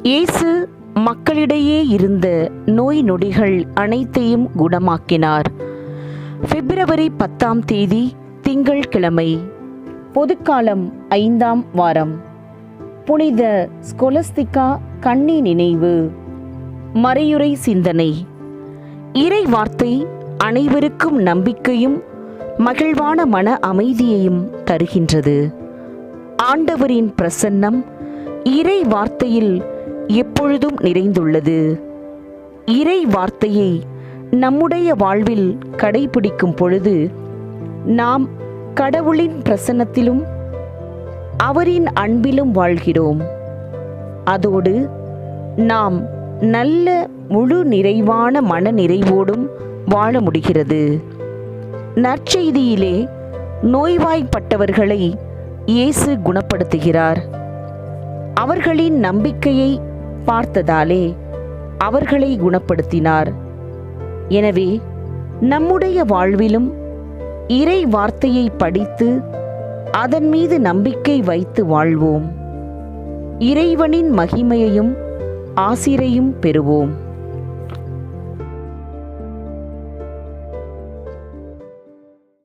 இயேசு மக்களிடையே இருந்த நோய் நொடிகள் அனைத்தையும் குணமாக்கினார். பிப்ரவரி 10ஆம் தேதி திங்கட்கிழமை, பொதுக்காலம் 5ஆம் வாரம். புனித ஸ்கொலஸ்திகா கன்னி நினைவு. மறையுரை சிந்தனை. இறை வார்த்தை அனைவருக்கும் நம்பிக்கையும் மகிழ்வான மன அமைதியையும் தருகின்றது. ஆண்டவரின் பிரசன்னம் இறை வார்த்தையில் எப்பொழுதும் நிறைந்துள்ளது. இறை வார்த்தையை நம்முடைய வாழ்வில் கடைபிடிக்கும் பொழுது நாம் கடவுளின் பிரசன்னத்திலும் அவரின் அன்பிலும் வாழ்கிறோம். அதோடு நாம் நல்ல முழு நிறைவான மன நிறைவோடும் வாழ முடிகிறது. நற்செய்தியிலே நோய்வாய்ப்பட்டவர்களை இயேசு குணப்படுத்துகிறார். அவர்களின் நம்பிக்கையை பார்த்ததாலே அவர்களை குணப்படுத்தினார். எனவே நம்முடைய வாழ்விலும் இறை வார்த்தையை படித்து அதன் மீது நம்பிக்கை வைத்து வாழ்வோம். இறைவனின் மகிமையையும் ஆசிரையும் பெறுவோம்.